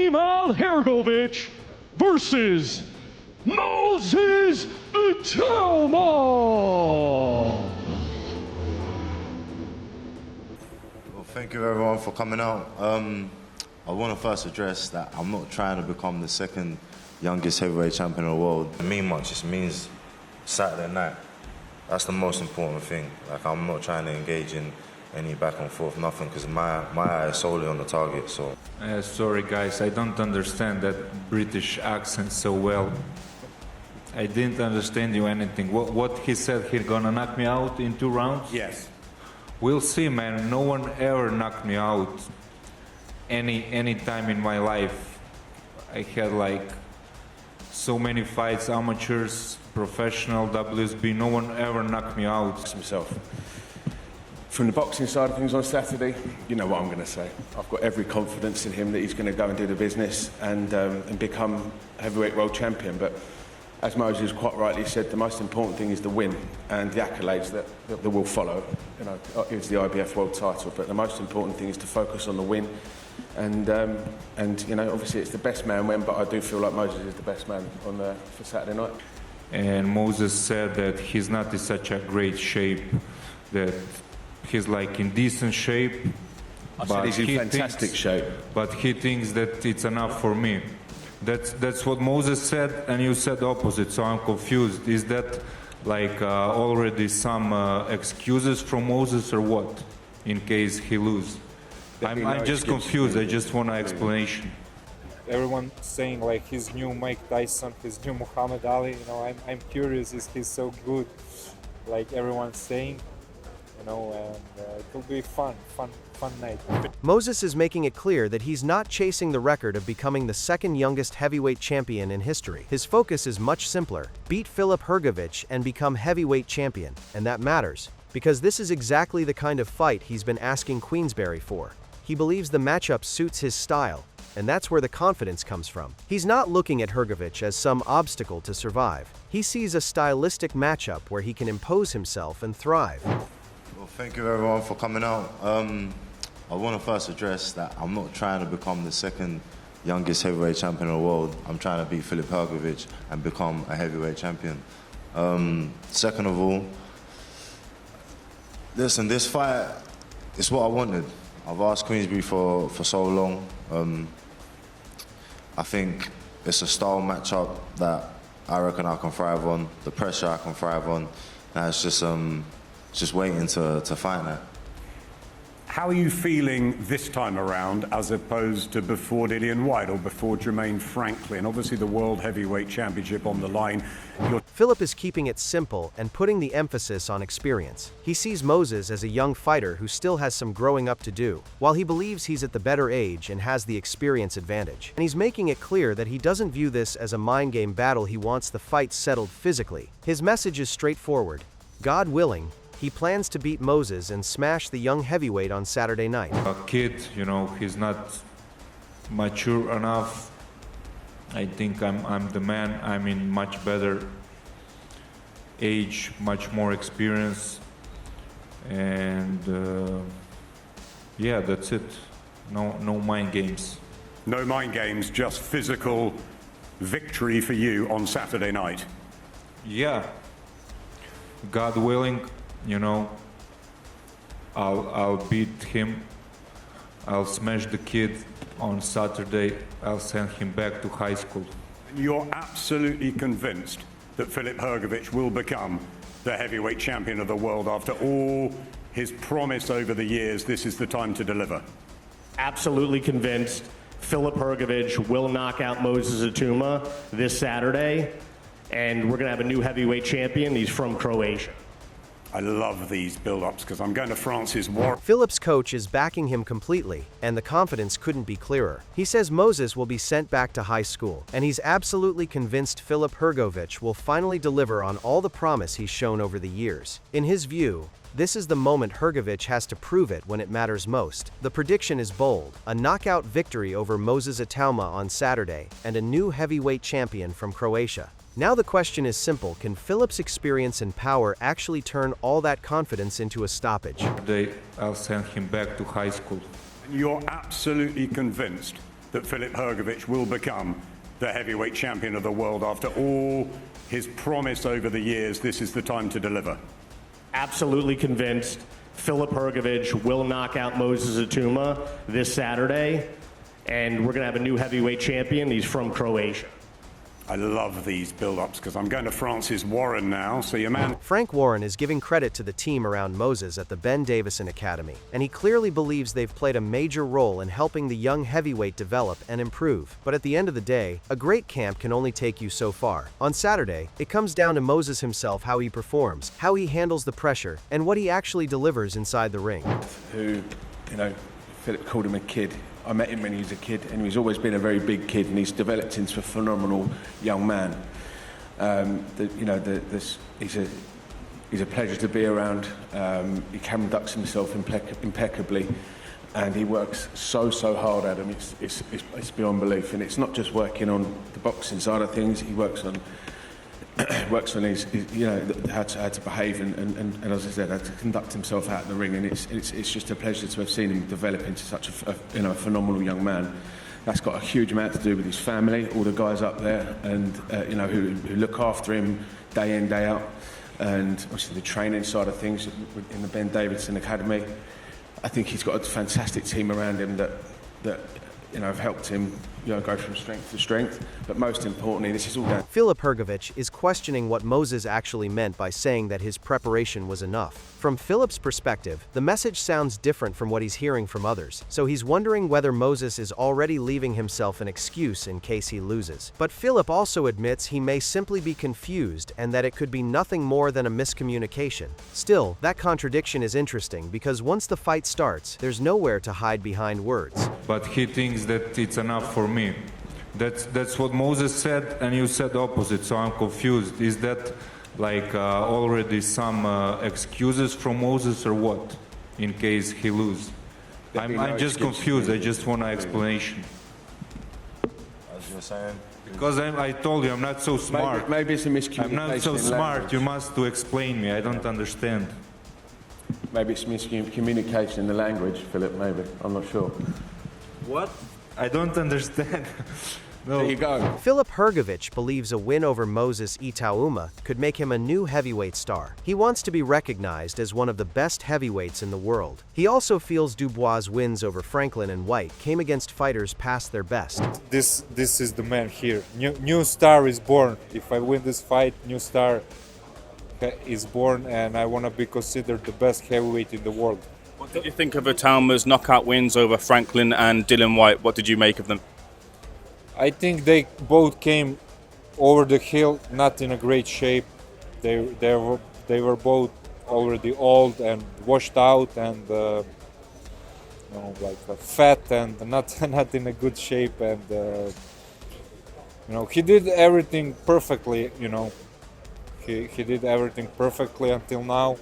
Itauma and Hrgovic versus Moses Itauma. Well, thank you everyone for coming out. I want to first address that I'm not trying to become the second youngest heavyweight champion in the world. It means much. It means Saturday night. That's the most important thing. Like, I'm not trying to engage in any back and forth, nothing, because my eye is solely on the target. So. Sorry guys, I don't understand that British accent so well. I didn't understand you anything. What he said, he's gonna knock me out in 2 rounds? Yes. We'll see, man. No one ever knocked me out any time in my life. I had like so many fights, amateurs, professional, WSB. No one ever knocked me out. Himself. From the boxing side of things on Saturday, you know what I'm going to say. I've got every confidence in him that he's going to go and do the business and become heavyweight world champion. But as Moses quite rightly said, the most important thing is the win and the accolades that will follow. You know, it's the IBF world title, but the most important thing is to focus on the win. And you know, obviously it's the best man win, but I do feel like Moses is the best man for Saturday night. And Moses said that he's not in such a great shape, that he's like in decent shape. I said he's in fantastic shape. But he thinks that it's enough for me. That's what Moses said, and you said opposite, so I'm confused. Is that like already some excuses from Moses or what, in case he loses? I'm just confused. I just want an explanation. Everyone saying like he's new Mike Tyson, his new Muhammad Ali. You know, I'm curious. Is he so good? Like everyone's saying, you know, and it will be fun night. Moses is making it clear that he's not chasing the record of becoming the second youngest heavyweight champion in history. His focus is much simpler: beat Filip Hrgovic and become heavyweight champion, and that matters, because this is exactly the kind of fight he's been asking Queensberry for. He believes the matchup suits his style, and that's where the confidence comes from. He's not looking at Hrgovic as some obstacle to survive. He sees a stylistic matchup where he can impose himself and thrive. Well, thank you everyone for coming out. I want to first address that I'm not trying to become the second youngest heavyweight champion in the world. I'm trying to beat Filip Hrgovic and become a heavyweight champion. Second of all, listen, this fight is what I wanted. I've asked Queensberry for so long. I think it's a style matchup that I reckon I can thrive on, the pressure I can thrive on. Now it's just waiting to fight that. How are you feeling this time around as opposed to before Dillian White or before Jermaine Franklin? Obviously the World Heavyweight Championship on the line. Filip is keeping it simple and putting the emphasis on experience. He sees Moses as a young fighter who still has some growing up to do, while he believes he's at the better age and has the experience advantage. And he's making it clear that he doesn't view this as a mind game battle. He wants the fight settled physically. His message is straightforward. God willing, he plans to beat Moses and smash the young heavyweight on Saturday night. A kid, you know, he's not mature enough. I think I'm the man. I'm in much better age, much more experience, and yeah, that's it. No mind games. No mind games, just physical victory for you on Saturday night. Yeah, God willing, you know, I'll beat him. I'll smash the kid on Saturday. I'll send him back to high school. You're absolutely convinced that Filip Hrgovic will become the heavyweight champion of the world after all his promise over the years. This is the time to deliver. Absolutely convinced Filip Hrgovic will knock out Moses Itauma this Saturday, and we're going to have a new heavyweight champion. He's from Croatia. I love these build-ups because I'm going to France's war. Filip's coach is backing him completely, and the confidence couldn't be clearer. He says Moses will be sent back to high school, and he's absolutely convinced Filip Hrgovic will finally deliver on all the promise he's shown over the years. In his view, this is the moment Hrgovic has to prove it when it matters most. The prediction is bold: a knockout victory over Moses Itauma on Saturday, and a new heavyweight champion from Croatia. Now the question is simple: can Filip's experience and power actually turn all that confidence into a stoppage? I'll send him back to high school. You're absolutely convinced that Filip Hrgovic will become the heavyweight champion of the world after all his promise over the years. This is the time to deliver. Absolutely convinced Filip Hrgovic will knock out Moses Itauma this Saturday, and we're going to have a new heavyweight champion. He's from Croatia. I love these build-ups because I'm going to Francis Warren now. So your man Frank Warren is giving credit to the team around Moses at the Ben Davison Academy, and he clearly believes they've played a major role in helping the young heavyweight develop and improve. But at the end of the day, a great camp can only take you so far. On Saturday, it comes down to Moses himself, how he performs, how he handles the pressure, and what he actually delivers inside the ring. Who, Philip called him a kid. I met him when he was a kid, and he's always been a very big kid, and he's developed into a phenomenal young man. He's a pleasure to be around. He conducts himself impeccably, and he works so hard at him. It's beyond belief, and it's not just working on the boxing side of things. He works on his how to behave and as I said, how to conduct himself out in the ring, and it's just a pleasure to have seen him develop into such a phenomenal young man. That's got a huge amount to do with his family, all the guys up there, and who look after him day in, day out, and obviously the training side of things in the Ben Davison Academy. I think he's got a fantastic team around him that have helped him go from strength to strength. But most importantly, this is all down. Filip Hrgovic is questioning what Moses actually meant by saying that his preparation was enough. From Filip's perspective, the message sounds different from what he's hearing from others, so he's wondering whether Moses is already leaving himself an excuse in case he loses. But Filip also admits he may simply be confused and that it could be nothing more than a miscommunication. Still, that contradiction is interesting because once the fight starts, there's nowhere to hide behind words. But he thinks that it's enough for me. That's what Moses said, and you said opposite, so I'm confused. Is that already some excuses from Moses or what, in case he loses? I'm just confused. I just want an explanation. As you're saying. Because I told you I'm not so smart. Maybe it's a miscommunication. I'm not so in smart. language. You must to explain me. I don't understand. Maybe it's miscommunication in the language, Philip. Maybe, I'm not sure. What? I don't understand. No. There you go. Filip Hrgovic believes a win over Moses Itauma could make him a new heavyweight star. He wants to be recognized as one of the best heavyweights in the world. He also feels Dubois' wins over Franklin and White came against fighters past their best. This is the man here. New star is born. If I win this fight, new star is born, and I want to be considered the best heavyweight in the world. What did you think of Itauma's knockout wins over Franklin and Dillian Whyte? What did you make of them? I think they both came over the hill, not in a great shape. They were both already old and washed out and fat and not in a good shape. And he did everything perfectly. He did everything perfectly until now.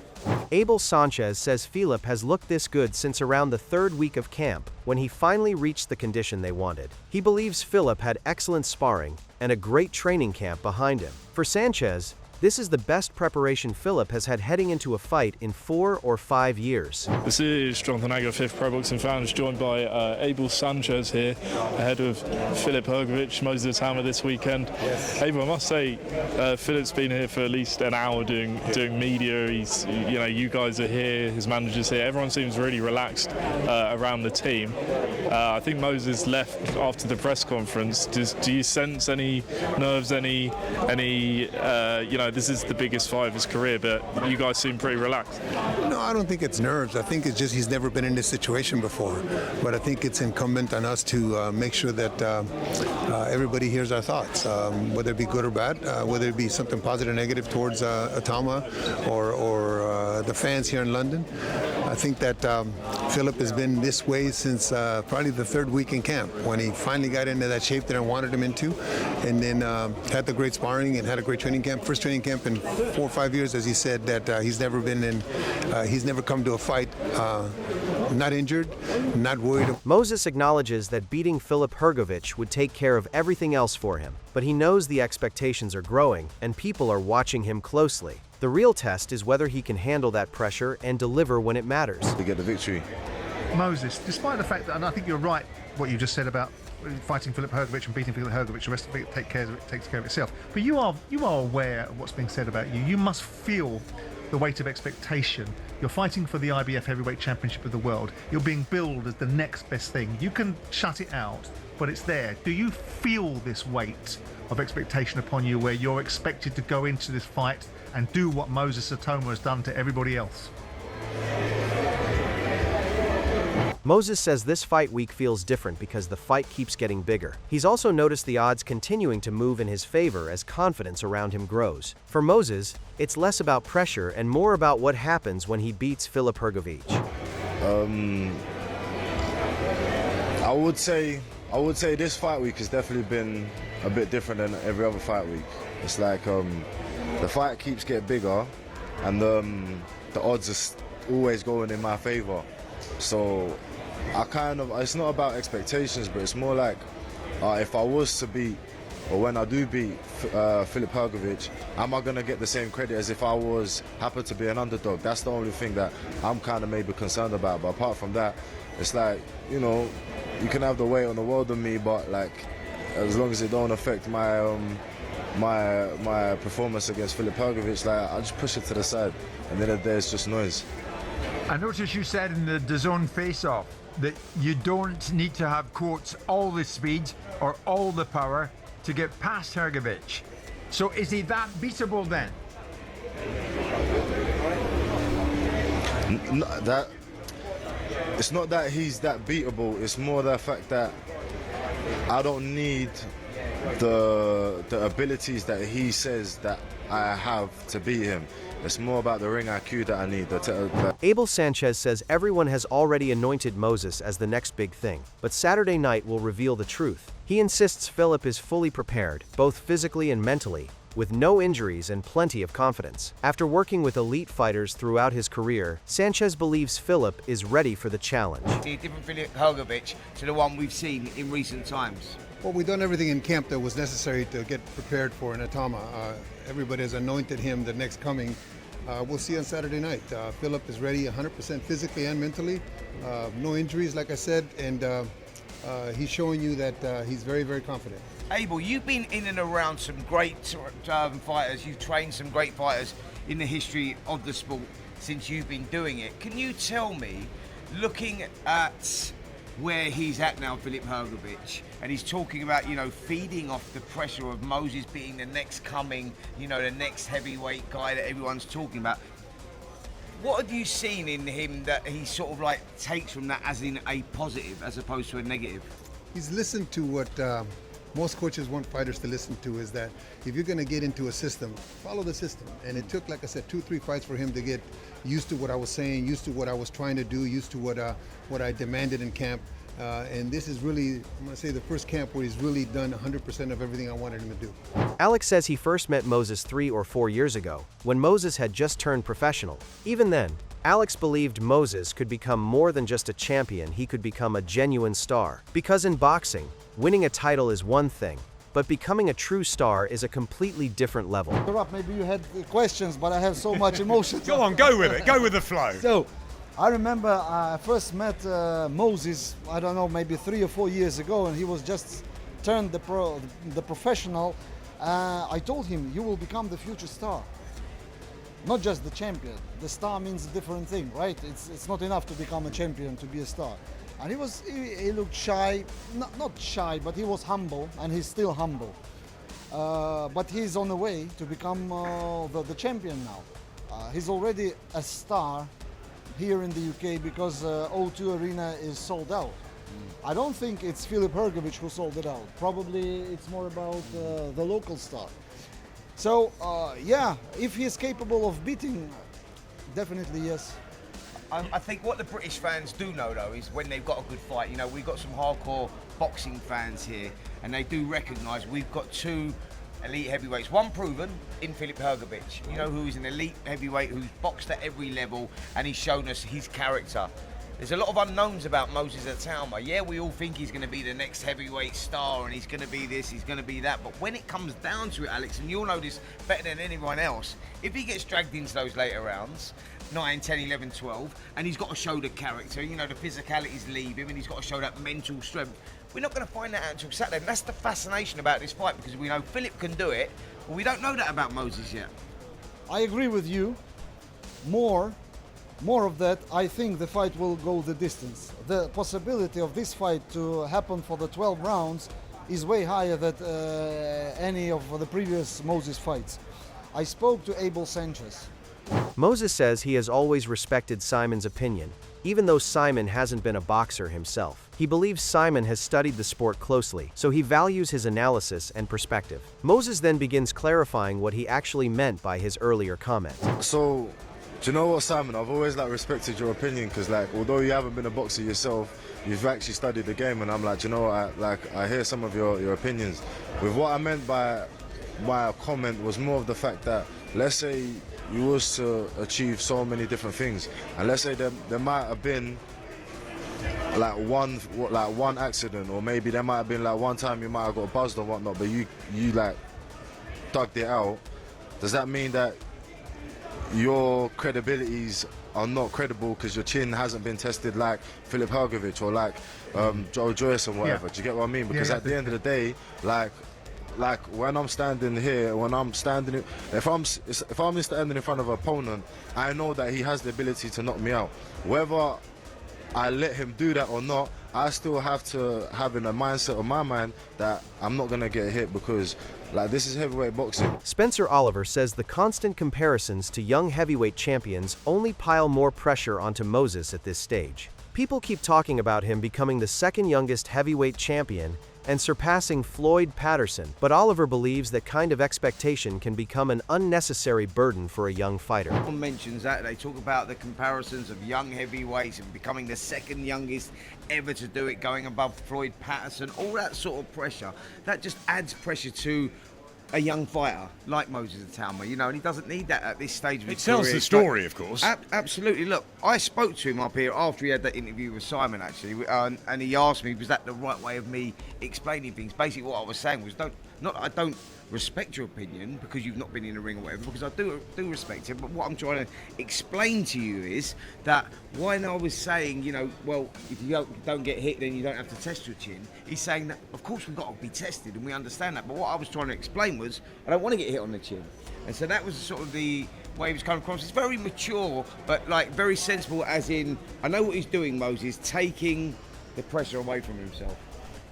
Abel Sanchez says Filip has looked this good since around the third week of camp, when he finally reached the condition they wanted. He believes Filip had excellent sparring and a great training camp behind him. For Sanchez, this is the best preparation Filip has had heading into a fight in 4 or 5 years. This is Jonathan Agger, 5th Pro Boxing Fans, joined by Abel Sanchez here, ahead of Filip Hrgovic, Moses Itauma this weekend. Yes. Abel, I must say, Filip's been here for at least an hour doing media. He's, you guys are here, his manager's here. Everyone seems really relaxed around the team. I think Moses left after the press conference. Do you sense any nerves, this is the biggest fight of his career, but you guys seem pretty relaxed. No, I don't think it's nerves. I think it's just he's never been in this situation before. But I think it's incumbent on us to make sure that everybody hears our thoughts, whether it be good or bad, whether it be something positive or negative towards Itauma or the fans here in London. I think that Filip has been this way since probably the 3rd week in camp, when he finally got into that shape that I wanted him into, and then had the great sparring and had a great training camp. First training camp in 4 or 5 years, as he said, that he's never been in, he's never come to a fight not injured, not worried. Moses acknowledges that beating Filip Hrgovic would take care of everything else for him, but he knows the expectations are growing and people are watching him closely. The real test is whether he can handle that pressure and deliver when it matters. To get the victory. Moses, despite the fact that, and I think you're right, what you just said about fighting Filip Hrgovic and beating Filip Hrgovic, the rest of it takes care of itself. But you are aware of what's being said about you. You must feel the weight of expectation. You're fighting for the IBF Heavyweight Championship of the world. You're being billed as the next best thing. You can shut it out, but it's there. Do you feel this weight of expectation upon you, where you're expected to go into this fight and do what Moses Itauma has done to everybody else? Moses says this fight week feels different because the fight keeps getting bigger. He's also noticed the odds continuing to move in his favor as confidence around him grows. For Moses, it's less about pressure and more about what happens when he beats Filip Hrgovic. I would say this fight week has definitely been a bit different than every other fight week. It's like the fight keeps getting bigger, and the odds are always going in my favor. So it's not about expectations, but it's more like if I was to beat, or when I do beat Filip Hrgovic, am I going to get the same credit as if I happened to be an underdog? That's the only thing that I'm kind of maybe concerned about. But apart from that, it's like, you know, you can have the weight on the world on me, but like, as long as it don't affect my my performance against Filip Hrgovic, like, I just push it to the side, and then there's just noise. I noticed you said in the DAZN face-off that you don't need to have, quotes, all the speed or all the power to get past Hrgovic. So is he that beatable then? It's not that he's that beatable, it's more the fact that I don't need the abilities that he says that I have to beat him. It's more about the ring IQ that I need. Abel Sanchez says everyone has already anointed Moses as the next big thing, but Saturday night will reveal the truth. He insists Filip is fully prepared, both physically and mentally, with no injuries and plenty of confidence. After working with elite fighters throughout his career, Sanchez believes Filip is ready for the challenge. A different Filip Hrgovic to the one we've seen in recent times. Well, we've done everything in camp that was necessary to get prepared for an Itauma. Everybody has anointed him the next coming. We'll see on Saturday night. Filip is ready 100% physically and mentally. No injuries, like I said, and he's showing you that he's very, very confident. Abel, you've been in and around some great fighters. You've trained some great fighters in the history of the sport since you've been doing it. Can you tell me, looking at where he's at now, Filip Hrgovic, and he's talking about, you know, feeding off the pressure of Moses being the next coming, you know, the next heavyweight guy that everyone's talking about. What have you seen in him that he sort of like takes from that as in a positive as opposed to a negative? He's listened to what most coaches want fighters to listen to, is that if you're going to get into a system, follow the system. And it took, like I said, 2-3 fights for him to get used to what I was saying, used to what I was trying to do, used to what I demanded in camp. And this is really, I'm going to say, the first camp where he's really done 100% of everything I wanted him to do. Alex says he first met Moses 3 or 4 years ago, when Moses had just turned professional. Even then, Alex believed Moses could become more than just a champion, he could become a genuine star. Because in boxing, winning a title is one thing, but becoming a true star is a completely different level. Maybe you had questions, but I have so much emotion. Go on, go with it, go with the flow. So, I remember I first met Moses, I don't know, maybe 3 or 4 years ago, and he was just turned the professional. I told him, you will become the future star. Not just the champion. The star means a different thing, right? It's not enough to become a champion to be a star. And he looked shy, not shy, but he was humble, and he's still humble. But he's on the way to become the champion now. He's already a star here in the UK because O2 Arena is sold out. I don't think it's Filip Hrgovic who sold it out. Probably it's more about the local star. So, yeah, if he's capable of beating, definitely yes. I think what the British fans do know, though, is when they've got a good fight. You know, we've got some hardcore boxing fans here, and they do recognise we've got two elite heavyweights. One proven in Filip Hrgovic, you know, who's an elite heavyweight who's boxed at every level, and he's shown us his character. There's a lot of unknowns about Moses Itauma. Yeah, we all think he's going to be the next heavyweight star and he's going to be this, he's going to be that. But when it comes down to it, Alex, and you'll know this better than anyone else, if he gets dragged into those later rounds 9, 10, 11, 12, and he's got to show the character, you know, the physicalities leave him, and he's got to show that mental strength. We're not going to find that out until Saturday, and that's the fascination about this fight, because we know Filip can do it, but we don't know that about Moses yet. I agree with you. More of that, I think the fight will go the distance. The possibility of this fight to happen for the 12 rounds is way higher than any of the previous Moses fights. I spoke to Abel Sanchez. Moses says he has always respected Simon's opinion, even though Simon hasn't been a boxer himself. He believes Simon has studied the sport closely, so he values his analysis and perspective. Moses then begins clarifying what he actually meant by his earlier comment. So, do you know what, Simon? I've always respected your opinion, because although you haven't been a boxer yourself, you've actually studied the game, and I'm like, you know what, I hear some of your opinions. With what I meant by my comment was more of the fact that, let's say you was to achieve so many different things, and let's say there might have been one accident, or maybe there might have been one time you might have got buzzed or whatnot, but you dug it out. Does that mean that your credibilities are not credible because your chin hasn't been tested like Filip Hrgovic or Joe Joyce and whatever? Do you get what I mean? Because at the end of the day, when I'm standing here, if I'm standing in front of an opponent, I know that he has the ability to knock me out. Whether I let him do that or not, I still have to have in a mindset of my mind that I'm not gonna get hit, because this is heavyweight boxing. Spencer Oliver says the constant comparisons to young heavyweight champions only pile more pressure onto Moses at this stage. People keep talking about him becoming the second youngest heavyweight champion and surpassing Floyd Patterson, but Oliver believes that kind of expectation can become an unnecessary burden for a young fighter. Everyone mentions that. They talk about the comparisons of young heavyweights and becoming the second youngest ever to do it, going above Floyd Patterson, all that sort of pressure. That just adds pressure to a young fighter like Moses Itauma, you know, and he doesn't need that at this stage of his career. It tells the story, of course. Absolutely. Look, I spoke to him up here after he had that interview with Simon, actually, and he asked me, was that the right way of me explaining things? Basically, what I was saying was, I don't respect your opinion because you've not been in the ring or whatever, because I do respect it, but what I'm trying to explain to you is that when I was saying, you know, well, if you don't get hit, then you don't have to test your chin, he's saying that, of course, we've got to be tested, and we understand that, but what I was trying to explain was, I don't want to get hit on the chin. And so that was sort of the way he was coming across. It's very mature, but very sensible, as in, I know what he's doing, Moses, taking the pressure away from himself.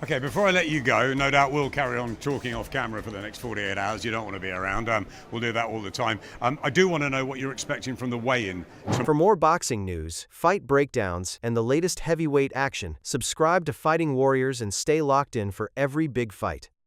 Okay, before I let you go, no doubt we'll carry on talking off camera for the next 48 hours. You don't want to be around. We'll do that all the time. I do want to know what you're expecting from the weigh-in. For more boxing news, fight breakdowns, and the latest heavyweight action, subscribe to Fighting Warriors and stay locked in for every big fight.